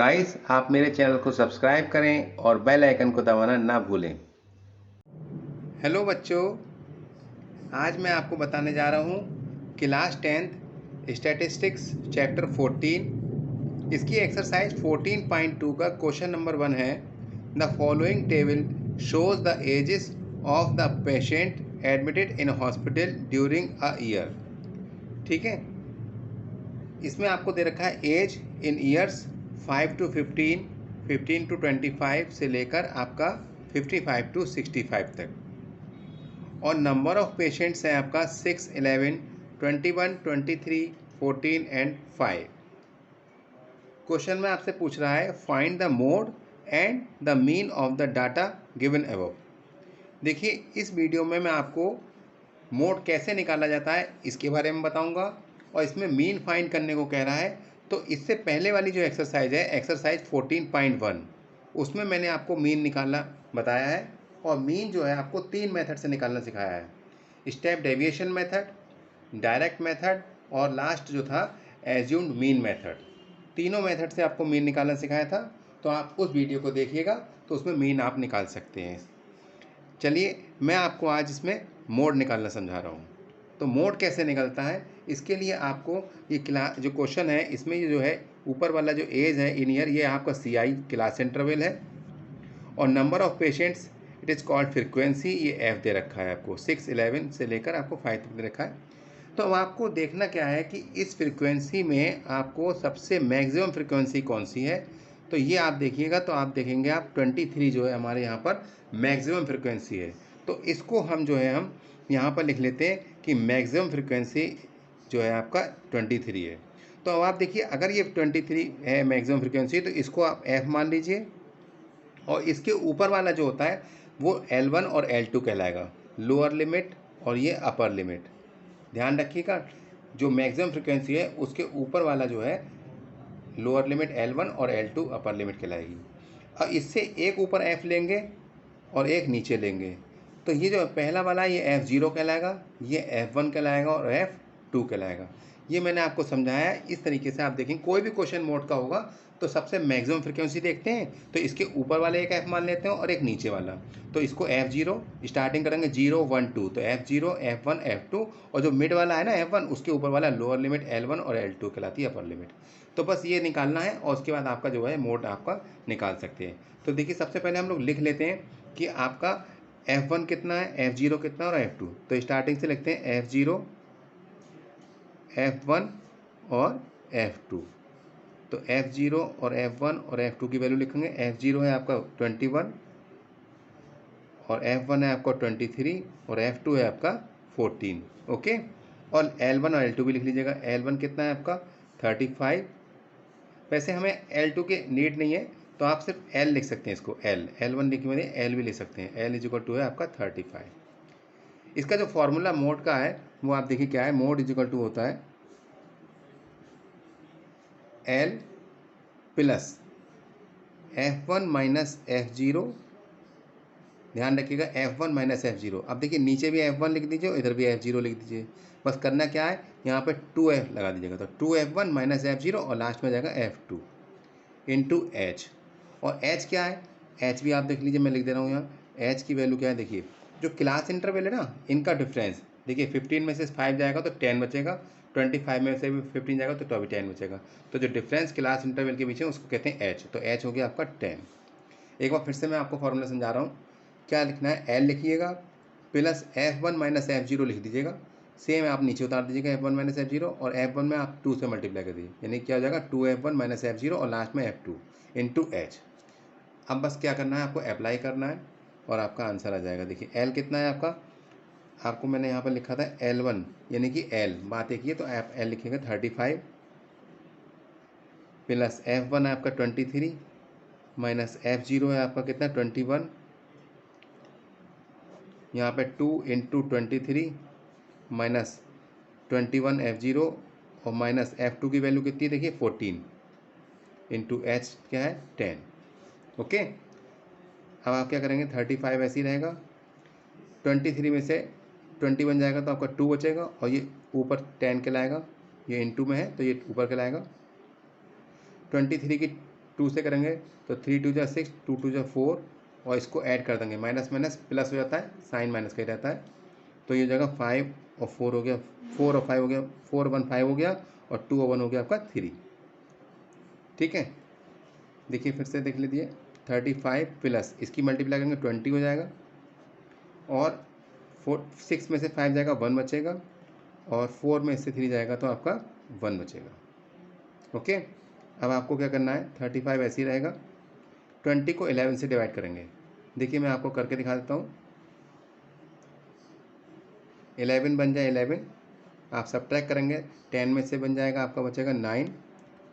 Guys, आप मेरे channel को सब्सक्राइब करें और बेल आइकन को दबाना ना भूलें। हेलो बच्चों, आज मैं आपको बताने जा रहा हूँ क्लास 10th स्टैटिस्टिक्स चैप्टर 14। इसकी एक्सरसाइज 14.2 का क्वेश्चन नंबर 1 है। The following table shows the ages of the patient admitted in hospital during a year. ठीक है, इसमें आपको दे रखा है age in years 5 to 15, 15 to 25 से लेकर आपका 55 to 65 तक, और नंबर ऑफ पेशेंट्स है आपका 6, 11, 21, 23, 14 एंड 5। क्वेश्चन में आपसे पूछ रहा है find the mode and the mean of the data given above. देखिए, इस वीडियो में मैं आपको मोड कैसे निकाला जाता है इसके बारे में बताऊंगा, और इसमें मीन फाइंड करने को कह रहा है। तो इससे पहले वाली जो एक्सरसाइज है, एक्सरसाइज 14.1, उसमें मैंने आपको मीन निकालना बताया है, और मीन जो है आपको 3 मेथड से निकालना सिखाया है। Step deviation method, direct method, और लास्ट जो था एज्यूम्ड मीन मेथड। तीनों मेथड से आपको मीन निकालना सिखाया था। तो आप उस वीडियो को देखिएगा तो उसमें मीन आप निकाल सकते हैं। चलिए, मैं आपको आज इसमें मोड निकालना समझा रहा हूँ। तो मोड कैसे निकलता है, इसके लिए आपको ये क्लास जो क्वेश्चन है, इसमें ये जो है ऊपर वाला जो एज है इन ईयर, ये आपका CI क्लास इंटरवल है, और number of patients it is called frequency, ये F दे रखा है आपको। 6, 11 से लेकर आपको 5 तक दे रखा है। तो अब आपको देखना क्या है कि इस फ्रीक्वेंसी में आपको सबसे मैक्सिमम फ्रीक्वेंसी कौन सी है। तो ये आप देखिएगा तो आप देखेंगे आप 23 जो है हमारे यहाँ पर मैक्सिमम फ्रीक्वेंसी है। तो इसको हम जो है हम यहाँ पर लिख लेते हैं कि मैक्सिमम फ्रीक्वेंसी जो है आपका 23 है। तो अब आप देखिए, अगर ये 23 है मैक्सिमम फ्रीक्वेंसी, तो इसको आप F मान लीजिए, और इसके ऊपर वाला जो होता है वो L1 और L2 कहलाएगा, लोअर लिमिट और ये अपर लिमिट। ध्यान रखिएगा, जो मैक्सिमम फ्रीक्वेंसी है उसके ऊपर वाला जो है लोअर लिमिट L1 और L2 अपर लिमिट कहलाएगी। अब इससे एक ऊपर F लेंगे और एक नीचे लेंगे, तो ये जो पहला वाला है ये F0 कहलाएगा, ये F1 कहलाएगा और F2 कहलाएगा। ये मैंने आपको समझाया है। इस तरीके से आप देखेंगे कोई भी क्वेश्चन मोड का होगा तो सबसे मैक्सिमम फ्रीक्वेंसी देखते हैं, तो इसके ऊपर वाले एक F मान लेते हैं और एक नीचे वाला। तो इसको F0 स्टार्टिंग करेंगे 0, 1, 2, तो F0, F1, F2, और जो मिड वाला है ना F1, उसके ऊपर वाला लोअर लिमिट L1 और L2 कहलाती है अपर लिमिट। तो बस ये निकालना है, और उसके बाद आपका जो है मोड आपका निकाल सकते हैं। तो देखिए, सबसे पहले हम लोग लिख लेते हैं कि आपका F1 कितना है, F0 कितना है और F2। तो स्टार्टिंग से लिखते हैं F0, F1 और F2। तो F0 और F1 और F2 की वैल्यू लिखेंगे। F0 है आपका 21, और F1 है आपका 23, और F2 है आपका 14। ओके, और L1 और L2 भी लिख लीजिएगा। L1 कितना है आपका 35। वैसे हमें L2 के नीड नहीं है, तो आप सिर्फ L लिख सकते हैं, इसको L1 लिखे हुए L भी लिख सकते हैं। L इजिकल टू है आपका 35। इसका जो फॉर्मूला मोड का है वो आप देखिए क्या है। मोड इजिकल टू होता है L plus F1 minus F0। ध्यान रखिएगा, F1 माइनस F0। अब देखिए, नीचे भी F1 लिख दीजिए, इधर भी F0 लिख दीजिए। बस करना क्या है, यहाँ पे 2F लगा दीजिएगा, तो 2F1 माइनस F0, और लास्ट में जाएगा F2 इंटू H। और H क्या है, H भी आप देख लीजिए, मैं लिख दे रहा हूँ यहाँ। H की वैल्यू क्या है, देखिए जो क्लास इंटरवल है ना, इनका डिफरेंस देखिए, 15 में से 5 जाएगा तो 10 बचेगा, 25 में से भी 15 जाएगा तो 10 बचेगा। तो जो डिफरेंस क्लास इंटरवल के बीच है उसको कहते हैं H। तो H हो गया आपका 10। एक बार फिर से मैं आपको फॉर्मूला समझा रहा हूँ। क्या लिखना है, L लिखिएगा प्लस F1 माइनस F0 लिख दीजिएगा। सेम आप नीचे उतार दीजिएगा F1 माइनस F0, और F1 में आप 2 से मल्टीप्लाई कर दीजिए, यानी क्या हो जाएगा 2F1 माइनस F0, और लास्ट में F2 इंटू H। अब बस क्या करना है, आपको अप्लाई करना है और आपका आंसर आ जाएगा। देखिए L कितना है आपका, आपको मैंने यहाँ पर लिखा था L1, यानी कि L बात एक ही है, तो आप L लिखेंगे 35 प्लस F1 है आपका 23 माइनस F0 है आपका कितना 21, यहाँ पे 2 इंटू 23 माइनस 21 F0, और माइनस F2 की वैल्यू कितनी है देखिए 14 इंटू H क्या है 10। ओके, अब आप क्या करेंगे, 35 ऐसे ही रहेगा, 23 में से 21 जाएगा तो आपका 2 बचेगा, और ये ऊपर 10 कहलाएगा, ये इंटू में है तो ये ऊपर कहलाएगा। 23 की 2 से करेंगे तो 3 2 जा 6, 2 2 जा 4 और इसको ऐड कर देंगे, माइनस माइनस प्लस हो जाता है, साइन माइनस का ही रहता है। तो ये जगह 5 और 4 हो गया, 4 और 5 हो गया, 4 1 5 हो गया और 2 और 1 हो गया आपका 3। ठीक है, देखिए फिर से देख लीजिए, 35 प्लस इसकी मल्टीप्लाई करेंगे 20 हो जाएगा और 6 में से 5 जाएगा 1 बचेगा और 4 में से 3 जाएगा तो आपका 1 बचेगा। ओके, अब आपको क्या करना है, 35 ऐसे ही रहेगा, 20 को 11 से डिवाइड करेंगे। देखिए मैं आपको करके दिखा देता हूँ। 11 बन जाए 11, आप सब्ट्रैक्ट करेंगे, 10 में से बन जाएगा आपका बचेगा 9,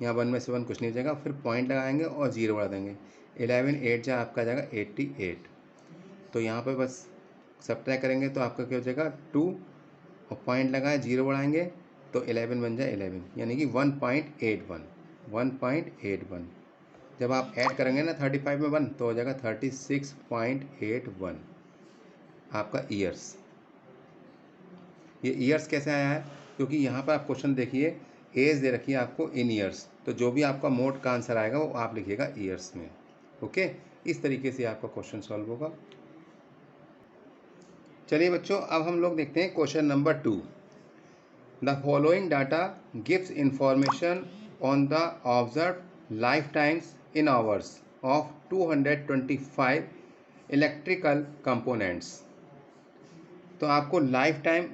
यहाँ 1 में से 1 कुछ नहीं बचेगा, फिर पॉइंट लगाएंगे और 0 बढ़ा देंगे। 11 8 जा आपका जाएगा 88। तो यहाँ पे बस सब्ट्रैक्ट करेंगे तो आपका क्या हो जाएगा 2 और पॉइंट लगाए 0 बढ़ाएंगे तो 11 बन जाए 11, यानी कि 1.81। जब आप ऐड करेंगे ना 35 में 1 तो हो जाएगा 36.81 आपका ईयर्स। ये ईयर्स कैसे आया है, क्योंकि यहाँ पर आप क्वेश्चन देखिए, एज दे रखी है आपको इन ईयर्स, तो जो भी आपका मोड का आंसर आएगा वो आप लिखिएगा ईयर्स में। ओके, इस तरीके से आपका क्वेश्चन सॉल्व होगा। चलिए बच्चों, अब हम लोग देखते हैं question number 2। The following data gives information on the observe life times in hours of 225 electrical components. तो आपको लाइफ टाइम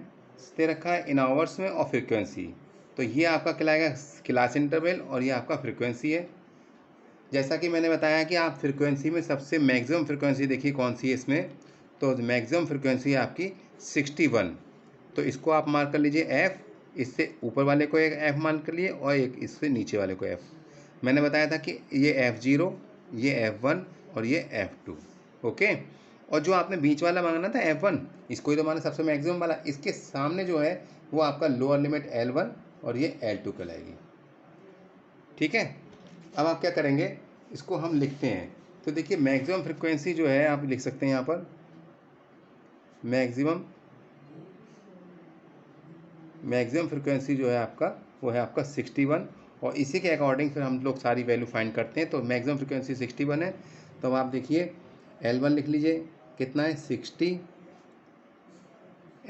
दे रखा है इन आवर्स में और फ्रीक्वेंसी, तो ये आपका कहलाएगा क्लास इंटरवल और ये आपका फ्रीक्वेंसी है। जैसा कि मैंने बताया कि आप फ्रीक्वेंसी में सबसे मैक्सिमम फ्रीक्वेंसी देखिए कौन सी है इसमें, तो मैक्सिमम फ्रीक्वेंसी है आपकी 61। तो इसको आप मार्क कर लीजिए एफ़, इससे ऊपर वाले को एक एफ़ मार्क कर लिए और एक इससे नीचे वाले को एफ़। मैंने बताया था कि ये F0, ये F1 और ये F2। ओके, और जो आपने बीच वाला मांगना था F1, इसको ही तो माना सबसे मैक्सिमम वाला, इसके सामने जो है वो आपका लोअर लिमिट L1 और ये L2 कहलाएगी। ठीक है, अब आप क्या करेंगे, इसको हम लिखते हैं। तो देखिए मैक्सिमम फ्रिक्वेंसी जो है आप लिख सकते हैं यहाँ पर, मैक्सिमम फ्रिक्वेंसी जो है आपका वो है आपका 61 और इसी के अकॉर्डिंग फिर हम लोग सारी वैल्यू फाइंड करते हैं। तो मैक्सिमम फ्रिक्वेंसी 61 है, तो आप देखिए L1 लिख लीजिए, कितना है 60,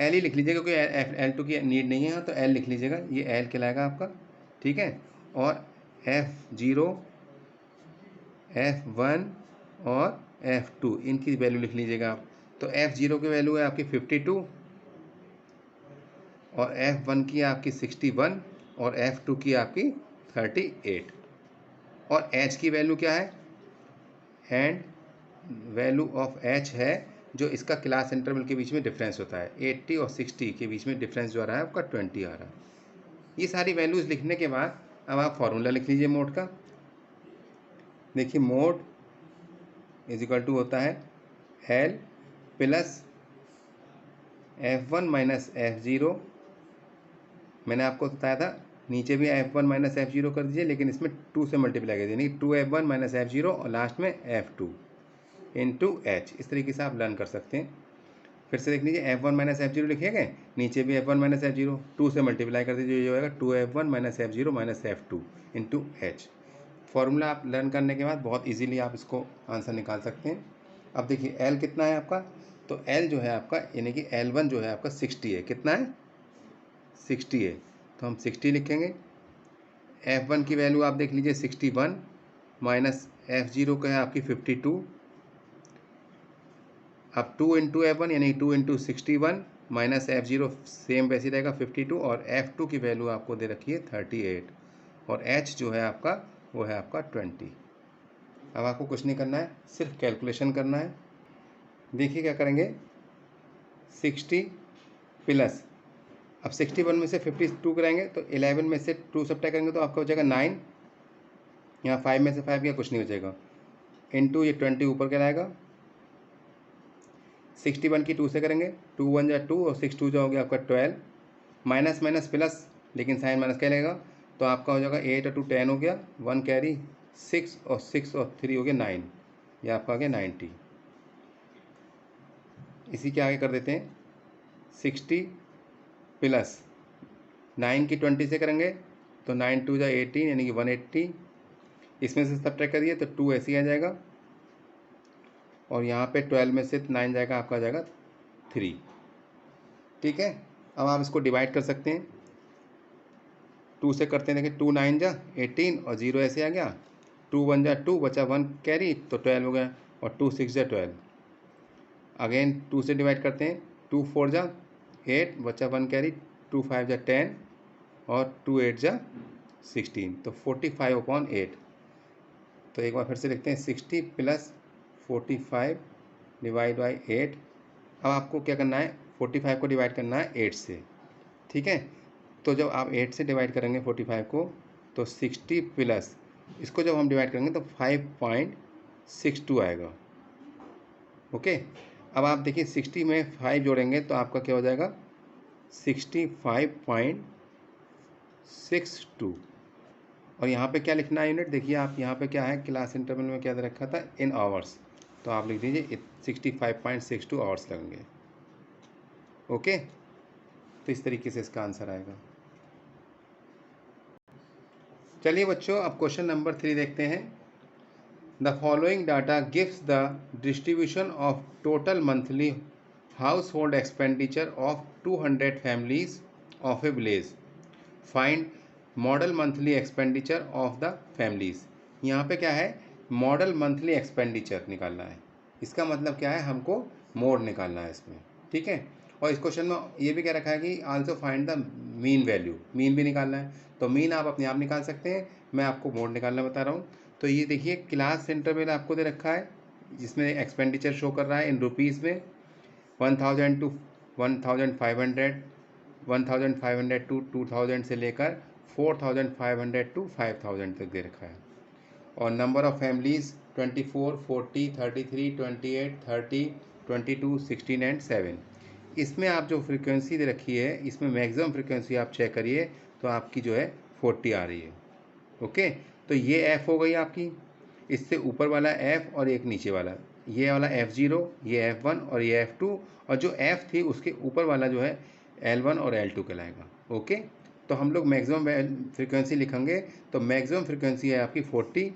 L ही लिख लीजिए क्योंकि L2 की नीड नहीं है, तो L लिख लीजिएगा, ये L कहलाएगा आपका। ठीक है, और F0, F1 और F2 इनकी वैल्यू लिख लीजिएगा आप। तो F0 की वैल्यू है आपकी 52 और F1 की आपकी 61 और F2 की आपकी 38 और H की वैल्यू क्या है, एंड वैल्यू ऑफ H है जो इसका क्लास इंटरवल के बीच में डिफरेंस होता है, 80 और 60 के बीच में डिफरेंस जो आ रहा है आपका 20 आ रहा है। ये सारी वैल्यूज़ लिखने के बाद अब आप फॉर्मूला लिख लीजिए मोड का। देखिए मोड इज इक्वल टू होता है L plus F1 minus F0। मैंने आपको बताया था नीचे भी F1 माइनस F0 कर दीजिए, लेकिन इसमें 2 से मल्टीप्लाई कर दीजिए, यानी 2F1 माइनस F0 और लास्ट में F2 इंटू H। इस तरीके से आप लर्न कर सकते हैं। फिर से देख लीजिए, F1 माइनस F0 लिखे गए, नीचे भी F1 माइनस F0, 2 से मल्टीप्लाई कर दीजिए, ये होगा 2F1 minus F0 minus F2 into H। Formula आप लर्न करने के बाद बहुत इजीली आप इसको आंसर निकाल सकते हैं। अब देखिए L कितना है आपका, तो L जो है आपका यानी कि L1 जो है आपका 60 है, कितना है 60 है, तो हम 60 लिखेंगे। F1 की वैल्यू आप देख लीजिए 61 माइनस F0 का है आपकी 52, अब 2 इंटू F1 यानी 2 इंटू 61 माइनस F0 सेम वैसे रहेगा 52 और F2 की वैल्यू आपको दे रखी है 38 और H जो है आपका वो है आपका 20। अब आपको कुछ नहीं करना है, सिर्फ कैलकुलेशन करना है। देखिए क्या करेंगे, 60 प्लस, अब 61 में से 52 कराएंगे तो 11 में से 2 सब्ट्रैक्ट करेंगे तो आपका हो जाएगा 9, यहाँ 5 में से 5 गया कुछ नहीं बचेगा, इंटू ये 20 ऊपर क्या आएगा, 61 की 2 से करेंगे, 2 1 जा 2 और 6 2 जा हो गया आपका 12, माइनस माइनस प्लस लेकिन साइन माइनस क्या लगेगा, तो आपका हो जाएगा 8 और 2 10 हो गया, 1 कैरी 6 और 6 और 3 हो गया 9, ये आपका आ गया 90। इसी के आगे कर देते हैं 60 प्लस 9 की 20 से करेंगे तो 9 2 जा 18 यानी कि 180 इसमें से सब्ट्रैक्ट करिए तो 2 ऐसे ही आ जाएगा, और यहाँ पे 12 में से 9 जाएगा, आपका आ जाएगा 3। ठीक है, अब आप इसको डिवाइड कर सकते हैं, 2 से करते हैं। देखिए 2 9 जा 18 और 0 ऐसे आ गया, 2 1 जा 2, बचा 1 कैरी तो 12 हो गया, और 2 6 जा 12। अगेन 2 से डिवाइड करते हैं, 2 4 जा 8, बचा 1 कैरी, 2 5 जा 10 और 2 8 जा 16, तो 45/8। तो एक बार फिर से लिखते हैं, 60 + 45 डिवाइड बाई 8। अब आपको क्या करना है, 45 को डिवाइड करना है 8 से। ठीक है, तो जब आप 8 से डिवाइड करेंगे 45 को, तो 60 प्लस इसको जब हम डिवाइड करेंगे तो 5.62 आएगा। ओके, अब आप देखिए 60 में 5 जोड़ेंगे तो आपका क्या हो जाएगा, 65.62। और यहाँ पे क्या लिखना है यूनिट, देखिए आप यहाँ पे क्या है, क्लास इंटरवल में क्या दे रखा था, इन आवर्स, तो आप लिख दीजिए 65.62 आवर्स लगेंगे। ओके, तो इस तरीके से इसका आंसर आएगा। चलिए बच्चों, अब क्वेश्चन नंबर 3 देखते हैं। The following data gives the distribution of total monthly house hold expenditure of 200 families of A village. Find model monthly expenditure of the families. यहाँ पे क्या है, मॉडल मंथली एक्सपेंडिचर निकालना है। इसका मतलब क्या है, हमको मोड निकालना है इसमें। ठीक है, और इस क्वेश्चन में ये भी क्या रखा है कि also find the mean value, mean भी निकालना है। तो मीन आप अपने आप निकाल सकते हैं, मैं आपको मोड निकालना बता रहा हूँ। तो ये देखिए क्लास इंटरवल आपको दे रखा है, जिसमें एक्सपेंडिचर शो कर रहा है इन रुपीज़ में, 1000 टू 1500, 1500 टू 2000 से लेकर 4500 टू 5000 तक दे रखा है। और नंबर ऑफ फैमिलीज़ 24, 40, 33, 28, 30, 22, 16 एंड 7। इसमें आप जो फ्रीक्वेंसी दे रखी है, इसमें मैक्सिमम फ्रीक्वेंसी आप चेक करिए तो आपकी जो है 40 आ रही है। ओके, तो ये F हो गई आपकी, इससे ऊपर वाला F और एक नीचे वाला, ये वाला F0, ये F1 और ये F2, और जो F थी उसके ऊपर वाला जो है L1 और L2 कहलाएगा। ओके, तो हम लोग मैक्सिमम फ्रीक्वेंसी लिखेंगे, तो मैक्सिमम फ्रीक्वेंसी है आपकी 40,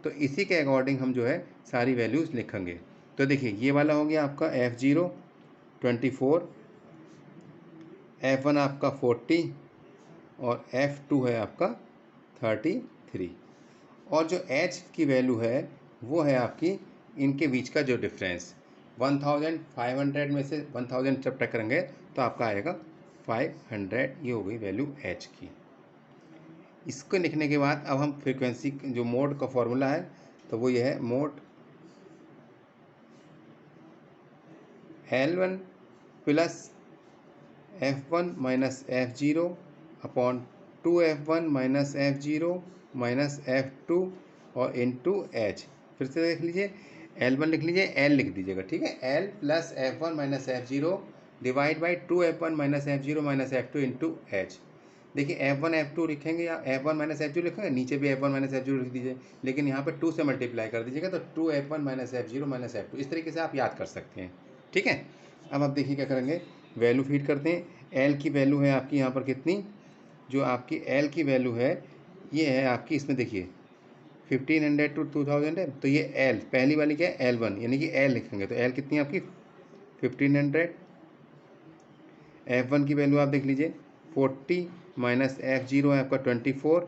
तो इसी के अकॉर्डिंग हम जो है सारी वैल्यूज़ लिखेंगे। तो देखिए ये वाला हो गया आपका F0 24, F1 आपका 40 और F2 है आपका 33, और जो H की वैल्यू है वो है आपकी इनके बीच का जो डिफरेंस, 1500 में से 1000 सब्ट्रैक्ट करेंगे तो आपका आएगा 500। ये हो गई वैल्यू H की। इसको लिखने के बाद अब हम फ्रीक्वेंसी जो मोड का फॉर्मूला है तो वो ये है, mode L1 plus F1 minus F0 upon 2F1 minus F0 minus F2 और इंटू H। फिर से देख लीजिए, L1 लिख लीजिए, L लिख दीजिएगा। ठीक है, L plus F1 minus F0 divide by 2F1 minus F0 minus F2 into H। देखिए F1 F2 लिखेंगे या F1 माइनस F0 लिखेंगे, नीचे भी F1 माइनस F0 लिख दीजिए, लेकिन यहाँ पे 2 से मल्टीप्लाई कर दीजिएगा तो 2F1 minus F0 minus F2। इस तरीके से आप याद कर सकते हैं। ठीक है, अब आप देखिए क्या करेंगे, वैल्यू फीड करते हैं। L की वैल्यू है आपकी यहाँ पर कितनी, जो आपकी L की वैल्यू है ये है आपकी, इसमें देखिए 1500 टू 2000 है, तो ये L पहली वाली क्या है, L1, यानी कि L लिखेंगे तो L कितनी है आपकी 1500। F1 की वैल्यू आप देख लीजिए 40 माइनस F0 है आपका 24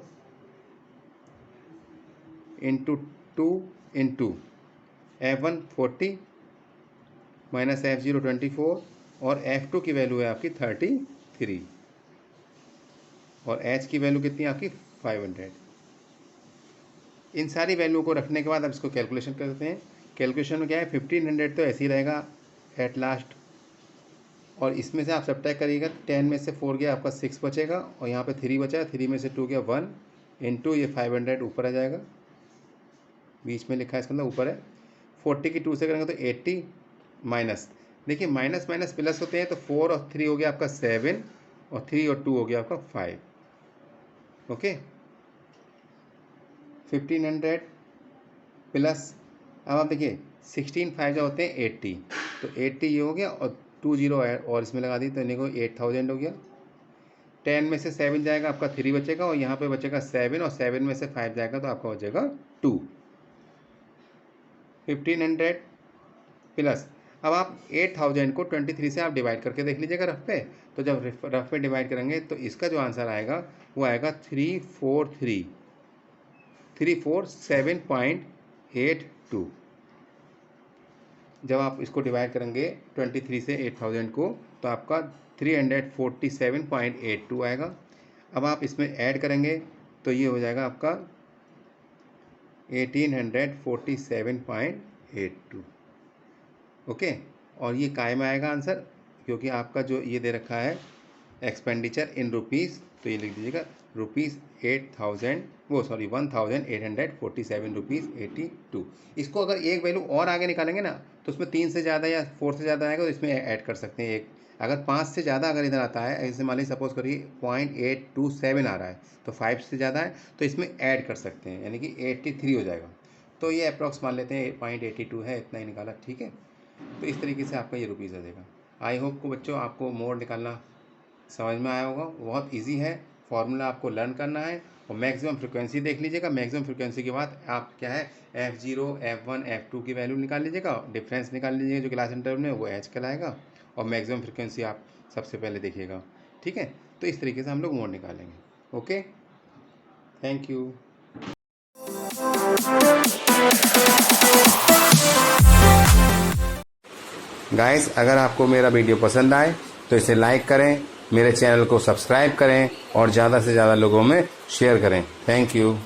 into 2 into F1 40 minus F0 24 और F2 की वैल्यू है आपकी 33 और H की वैल्यू कितनी है आपकी 500। इन सारी वैल्यू को रखने के बाद अब इसको कैलकुलेशन करते हैं। कैलकुलेशन में क्या है, 1500 तो ऐसे ही रहेगा एट लास्ट, और इसमें से आप सब्ट्रैक्ट करिएगा, 10 में से 4 गया आपका 6 बचेगा, और यहाँ पे 3 बचा, 3 में से 2 गया 1 इंटू ये 500 ऊपर आ जाएगा, बीच में लिखा है इसके अंदर ऊपर है। 40 की 2 से करेंगे तो 80 माइनस, देखिए माइनस माइनस प्लस होते हैं, तो 4 और 3 हो गया आपका 7 और 3 और 2 हो गया आपका 5। ओके, 1500 प्लस, अब आप देखिए 16 5 जो होते हैं 80, तो 80 ये हो गया और 2 0 और इसमें लगा दी तो इन्हें को 8000 हो गया। 10 में से 7 जाएगा आपका 3 बचेगा, और यहाँ पे बचेगा 7 और 7 में से 5 जाएगा तो आपका बचेगा 1500 प्लस, अब आप 8000 को 23 से आप डिवाइड करके देख लीजिएगा रफ पे। तो जब रफ पे डिवाइड करेंगे तो इसका जो आंसर आएगा वो आएगा 347.82। जब आप इसको डिवाइड करेंगे 23 से 8000 को तो आपका 347.82 आएगा। अब आप इसमें ऐड करेंगे तो ये हो जाएगा आपका 1847.82। ओके, और ये कायम आएगा आंसर, क्योंकि आपका जो ये दे रखा है एक्सपेंडिचर इन रुपीज़, तो ये लिख दीजिएगा ₹1847.82। इसको अगर एक वैल्यू और आगे निकालेंगे ना तो उसमें 3 से ज़्यादा या 4 से ज़्यादा आएगा तो इसमें ऐड कर सकते हैं एक। अगर 5 से ज़्यादा अगर इधर आता है, ऐसे मान लीजिए सपोज करिए 0.827 आ रहा है तो 5 से ज़्यादा है तो इसमें ऐड कर सकते हैं, यानी कि 83 हो जाएगा। तो ये अप्रॉक्स मान लेते हैं 0.82 है, इतना ही निकाला, ठीक है। तो इस तरीके से आपका ये रुपीज़ आ जाएगा। आई होप को बच्चों आपको मोड निकालना समझ में आया होगा। बहुत इजी है, फॉर्मूला आपको लर्न करना है और मैक्सिमम फ्रिक्वेंसी देख लीजिएगा। मैक्सिमम फ्रिक्वेंसी के बाद आप क्या है F0, F1, F2 की वैल्यू निकाल लीजिएगा, डिफरेंस निकाल लीजिएगा जो क्लास इंटरवल में वो H कहलाएगा, और मैक्सिमम फ्रिक्वेंसी आप सबसे पहले देखिएगा, ठीक है। तो इस तरीके से हम लोग मोड निकालेंगे। Okay, thank you. गाइस, अगर आपको मेरा वीडियो पसंद आए तो इसे लाइक करें, मेरे चैनल को सब्सक्राइब करें और ज़्यादा से ज़्यादा लोगों में शेयर करें। Thank you.